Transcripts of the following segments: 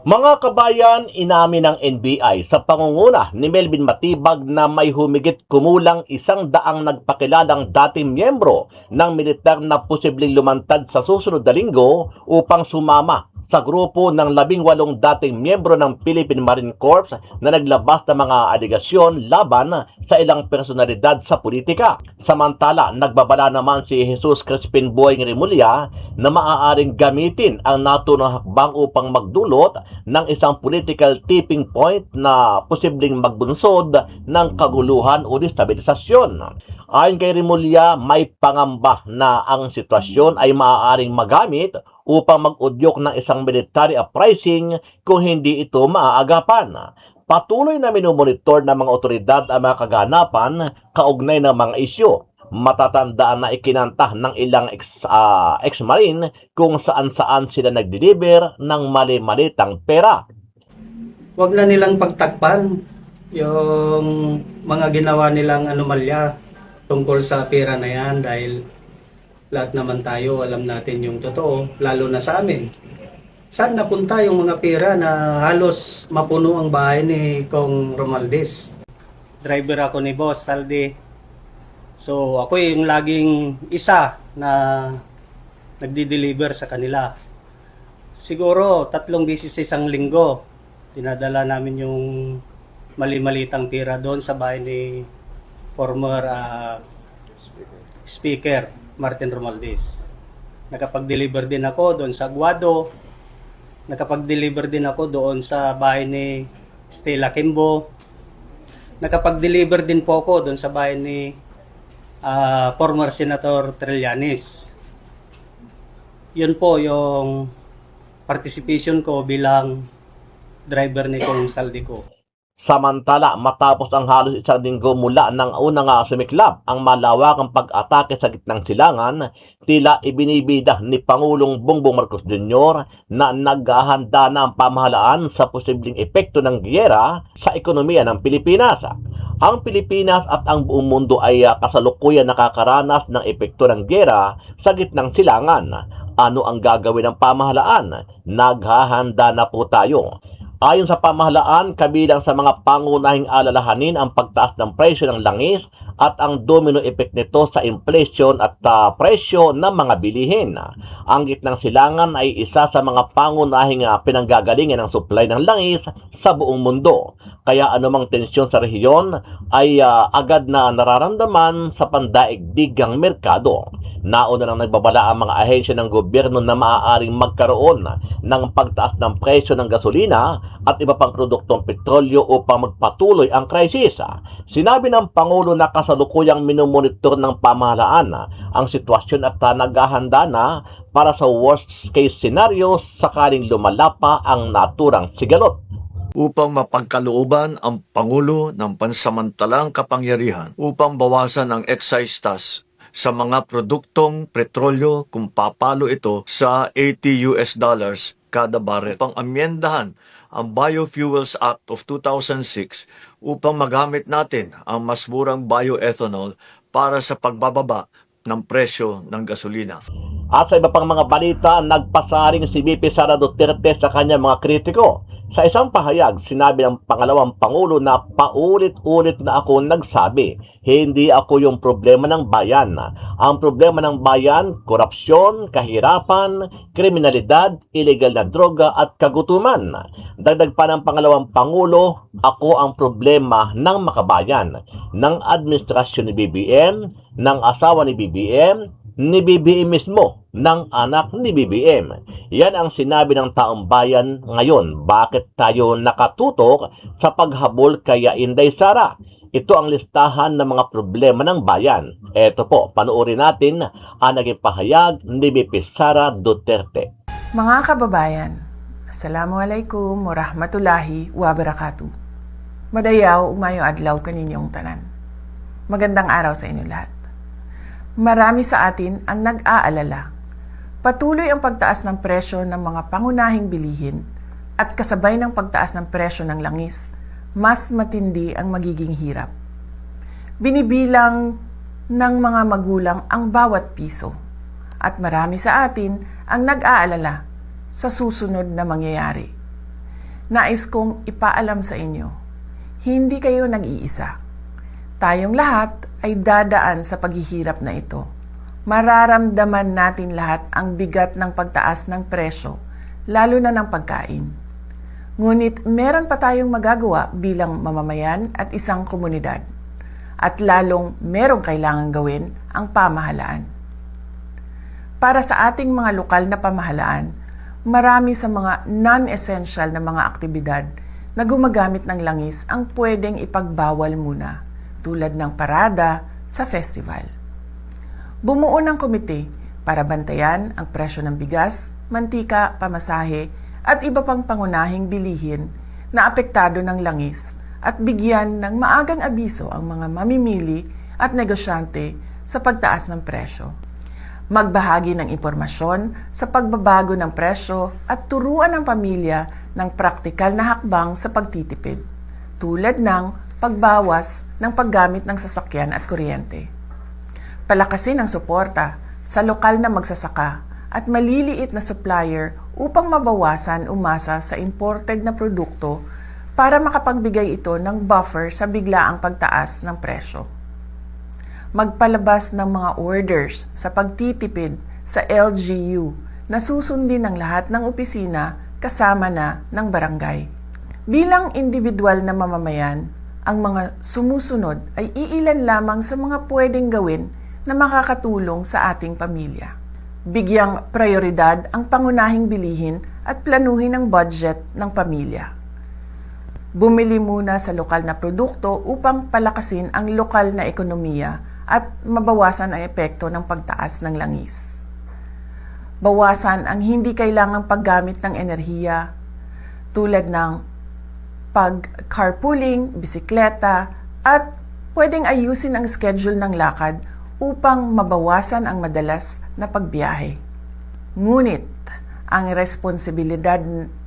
Mga kabayan, inamin ng NBI sa pangunguna ni Melvin Matibag na may humigit kumulang 100 nagpakilalang dating miyembro ng militar na posibleng lumantad sa susunod na linggo upang sumama sa grupo ng 18 dating miyembro ng Philippine Marine Corps na naglabas ng mga aligasyon laban sa ilang personalidad sa politika. Samantala, nagbabala naman si Jesus Crispin Boyeng Remulla na maaaring gamitin ang naturang hakbang upang magdulot ng isang political tipping point na posibleng magbunsod ng kaguluhan o destabilisasyon. Ayon kay Remulla, may pangamba na ang sitwasyon ay maaaring magamit upang mag-udyok ng isang military uprising kung hindi ito maaagapan. Patuloy na minumonitor ng mga otoridad ang mga kaganapan kaugnay ng mga isyu. Matatandaan na ikinanta ng ilang ex-marine kung saan-saan sila nag-deliver ng mali-malitang pera. Huwag na nilang pagtakpan yung mga ginawa nilang anomalya tungkol sa pera na yan dahil lahat naman tayo alam natin yung totoo, lalo na sa amin. Saan napunta yung mga pera na halos mapuno ang bahay ni Kong Romualdez? Driver ako ni Boss Saldi. So ako yung laging isa na nagdi-deliver sa kanila. Siguro 3 beses sa isang linggo, dinadala namin yung mali-malitang pera doon sa bahay ni former Speaker Martin Romualdez. Nakapag-deliver din ako doon sa Aguado. Nakapag-deliver din ako doon sa bahay ni Stella Kimbo. Nakapag-deliver din po ako doon sa bahay ni former Senator Trillanes. Yun po yung participation ko bilang driver ni Kong Saldi ko. Samantala, matapos ang halos isang linggo mula ng unang sumiklab ang malawakang pag-atake sa gitnang silangan, tila ibinibida ni Pangulong Bongbong Marcos Jr. na naghahanda na ang pamahalaan sa posibleng epekto ng giyera sa ekonomiya ng Pilipinas. Ang Pilipinas at ang buong mundo ay kasalukuyan nakakaranas ng epekto ng giyera sa gitnang silangan. Ano ang gagawin ng pamahalaan? Naghahanda na po tayo. Ayon sa pamahalaan, kabilang sa mga pangunahing alalahanin ang pagtaas ng presyo ng langis at ang domino effect nito sa inflation at presyo ng mga bilihin. Ang gitnang silangan ay isa sa mga pangunahing pinanggagalingan ng supply ng langis sa buong mundo. Kaya anumang tensyon sa rehiyon ay agad na nararamdaman sa pandaigdigang merkado. Nauna nang nagbabala ang mga ahensya ng gobyerno na maaaring magkaroon ng pagtaas ng presyo ng gasolina at iba pang produktong petrolyo upang magpatuloy ang krisis. Sinabi ng Pangulo na kasalukuyang minumonitor ng pamahalaan ang sitwasyon at naghahanda na para sa worst case scenario sakaling lumala pa ang naturang sigalot. Upang mapagkalooban ang Pangulo ng pansamantalang kapangyarihan upang bawasan ang excise tax sa mga produktong petrolyo kung papalo ito sa $80 kada baril. Upang amyendahan ang Biofuels Act of 2006 upang magamit natin ang mas murang bioethanol para sa pagbababa ng presyo ng gasolina. At sa iba pang mga balita, nagpasaring si VP Sara Duterte sa kanyang mga kritiko. Sa isang pahayag, sinabi ng pangalawang Pangulo na paulit-ulit na ako nagsabi, hindi ako yung problema ng bayan. Ang problema ng bayan, korupsyon, kahirapan, kriminalidad, illegal na droga at kagutuman. Dagdag pa ng pangalawang Pangulo, ako ang problema ng makabayan, ng administrasyon ni BBM, ng asawa ni BBM, ni BBM mismo, ng anak ni BBM. Yan ang sinabi ng taong bayan ngayon. Bakit tayo nakatutok sa paghabol kay Inday Sara? Ito ang listahan ng mga problema ng bayan. Ito po, panoorin natin ang naging pahayag ni VP Sara Duterte. Mga kababayan, Assalamualaikum warahmatullahi wabarakatuh. Madayaw, umayong adlaw kaninyong tanan. Magandang araw sa inyo lahat. Marami sa atin ang nag-aalala. Patuloy ang pagtaas ng presyo ng mga pangunahing bilihin at kasabay ng pagtaas ng presyo ng langis, mas matindi ang magiging hirap. Binibilang ng mga magulang ang bawat piso at marami sa atin ang nag-aalala sa susunod na mangyayari. nais kong ipaalam sa inyo, hindi kayo nag-iisa. Tayong lahat ay dadaan sa paghihirap na ito. Mararamdaman natin lahat ang bigat ng pagtaas ng presyo, lalo na ng pagkain. Ngunit meron pa tayong magagawa bilang mamamayan at isang komunidad. At lalong merong kailangan gawin ang pamahalaan. Para sa ating mga lokal na pamahalaan, marami sa mga non-essential na mga aktibidad na gumagamit ng langis ang pwedeng ipagbawal muna, tulad ng parada sa festival. Bumuo ng komite para bantayan ang presyo ng bigas, mantika, pamasahe at iba pang pangunahing bilihin na apektado ng langis at bigyan ng maagang abiso ang mga mamimili at negosyante sa pagtaas ng presyo. Magbahagi ng impormasyon sa pagbabago ng presyo at turuan ang pamilya ng praktikal na hakbang sa pagtitipid, tulad ng pagbawas ng paggamit ng sasakyan at kuryente. Palakasin ang suporta sa lokal na magsasaka at maliliit na supplier upang mabawasan umasa sa imported na produkto para makapagbigay ito ng buffer sa biglaang pagtaas ng presyo. Magpalabas ng mga orders sa pagtitipid sa LGU na susundin ng lahat ng opisina kasama na ng barangay. Bilang individual na mamamayan, ang mga sumusunod ay iilan lamang sa mga pwedeng gawin na makakatulong sa ating pamilya. Bigyang prioridad ang pangunahing bilihin at planuhin ang budget ng pamilya. Bumili muna sa lokal na produkto upang palakasin ang lokal na ekonomiya at mabawasan ang epekto ng pagtaas ng langis. Bawasan ang hindi kailangang paggamit ng enerhiya tulad ng pag-carpooling, bisikleta at pwedeng ayusin ang schedule ng lakad upang mabawasan ang madalas na pagbiyahe. Ngunit ang responsibilidad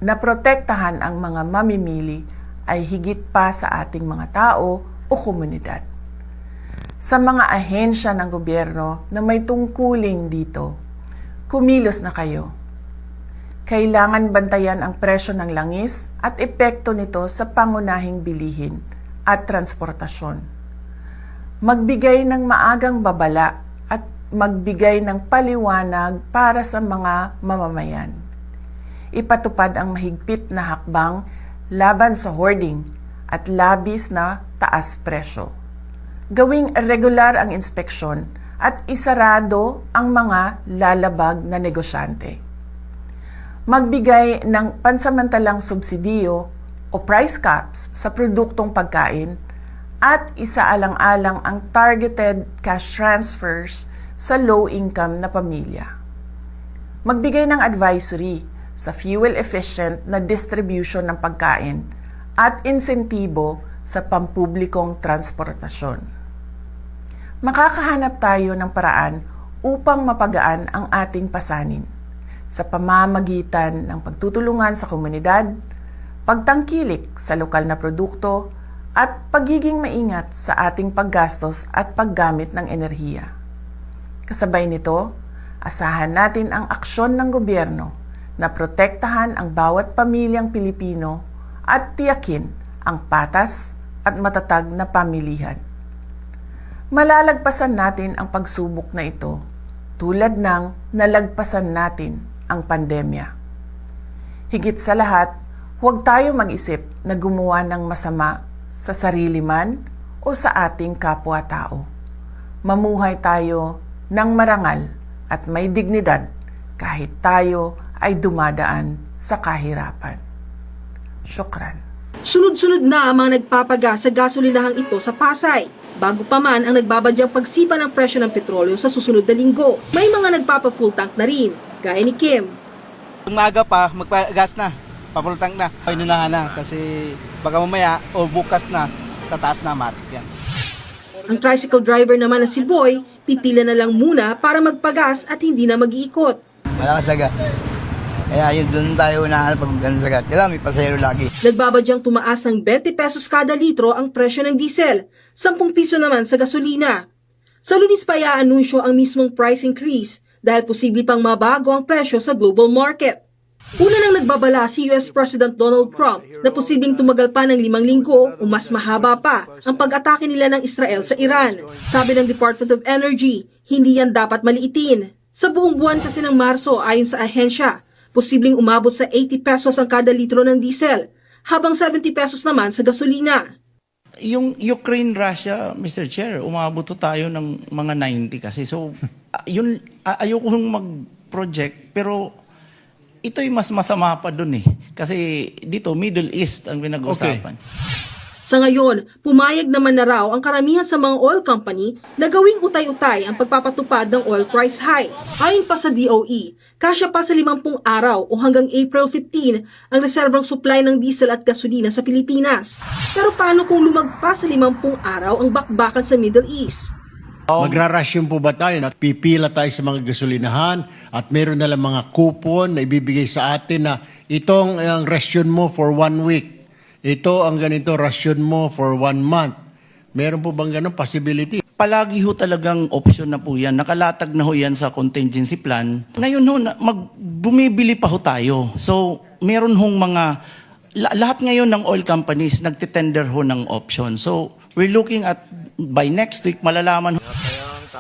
na protektahan ang mga mamimili ay higit pa sa ating mga tao o komunidad. Sa mga ahensya ng gobyerno na may tungkulin dito, kumilos na kayo. Kailangan bantayan ang presyo ng langis at epekto nito sa pangunahing bilihin at transportasyon. Magbigay ng maagang babala at magbigay ng paliwanag para sa mga mamamayan. Ipatupad ang mahigpit na hakbang laban sa hoarding at labis na taas presyo. Gawing regular ang inspeksyon at isarado ang mga lalabag na negosyante. Magbigay ng pansamantalang subsidiyo o price caps sa produktong pagkain at isaalang-alang ang targeted cash transfers sa low-income na pamilya. Magbigay ng advisory sa fuel-efficient na distribution ng pagkain at insentibo sa pampublikong transportasyon. Makakahanap tayo ng paraan upang mapagaan ang ating pasanin sa pamamagitan ng pagtutulungan sa komunidad, pagtangkilik sa lokal na produkto, at pagiging maingat sa ating paggastos at paggamit ng enerhiya. Kasabay nito, asahan natin ang aksyon ng gobyerno na protektahan ang bawat pamilyang Pilipino at tiyakin ang patas at matatag na pamilihan. Malalagpasan natin ang pagsubok na ito tulad ng nalagpasan natin ang pandemya. Higit sa lahat, huwag tayo mag-isip na gumawa ng masama sa sarili man o sa ating kapwa-tao. Mamuhay tayo ng marangal at may dignidad kahit tayo ay dumadaan sa kahirapan. Syukran. Sunod-sunod na ang mga nagpapagas sa gasolinahang ito sa Pasay. Bago pa man ang nagbabadyang pagsipa ng presyo ng petrolyo sa susunod na linggo. May mga nagpapa-full tank na rin, gaya ni Kim. Umaga pa, magpagas na, pa-full tank na. Inunahan na kasi baka mamaya o bukas na, tataas na matik yan. Ang tricycle driver naman na si Boy, pipila na lang muna para magpagas at hindi na mag-iikot. Malakas sa gas. Kaya yun doon tayo unahan pag gano'n sa gas. Kailangan may pasahero lagi. Nagbabadyang tumaas ng 20 pesos kada litro ang presyo ng diesel, 10 piso naman sa gasolina. Sa Lunes pa i-aanunsyo ang mismong price increase dahil posible pang mabago ang presyo sa global market. Una nang nagbabala si US President Donald Trump na posibleng tumagal pa ng 5 linggo o mas mahaba pa ang pag-atake nila ng Israel sa Iran. Sabi ng Department of Energy, hindi yan dapat maliitin. Sa buong buwan kasi ng Marso ayon sa ahensya, posibleng umabot sa 80 pesos ang kada litro ng diesel, habang 70 pesos naman sa gasolina. Yung Ukraine-Russia, Mr. Chair, umabot to tayo ng mga 90 kasi. So, yun, ayoko mag-project, pero ito'y mas masama pa dun eh. Kasi dito, Middle East ang pinag-usapan. Sa ngayon, pumayag naman na raw ang karamihan sa mga oil company na gawing utay-utay ang pagpapatupad ng oil price high. Ayon pa sa DOE, kasya pa sa 50 araw o hanggang April 15 ang reserbang supply ng diesel at gasolina sa Pilipinas. Pero paano kung lumagpas sa 50 araw ang bakbakan sa Middle East? Magrarasyon po ba tayo at pipila tayo sa mga gasolinahan at meron na lang mga coupon na ibibigay sa atin na itong ang rasyon mo for 1 week. Ito ang ganito rasyon mo for 1 month. Meron po bang ganun possibility? Palagi ho talagang option na po yan. Nakalatag na ho yan sa contingency plan. Ngayon ho, bumibili pa ho tayo. So, meron hong mga, lahat ngayon ng oil companies nagtitender ho ng option. So, we're looking at by next week, malalaman ho.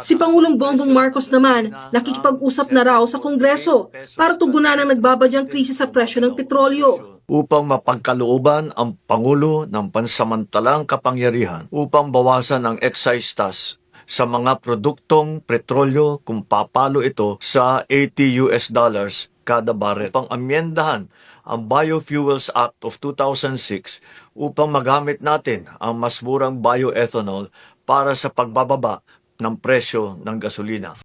Si Pangulong Bongbong Marcos naman, nakikipag-usap na raw sa Kongreso para tugunan ang nagbabadyang krisis sa presyo ng petrolyo. Upang mapagkalooban ang Pangulo ng pansamantalang kapangyarihan upang bawasan ang excise tax sa mga produktong petrolyo kung papalo ito sa $80 kada baril. Upang amyendahan ang Biofuels Act of 2006 upang magamit natin ang mas murang bioethanol para sa pagbababa ng presyo ng gasolina.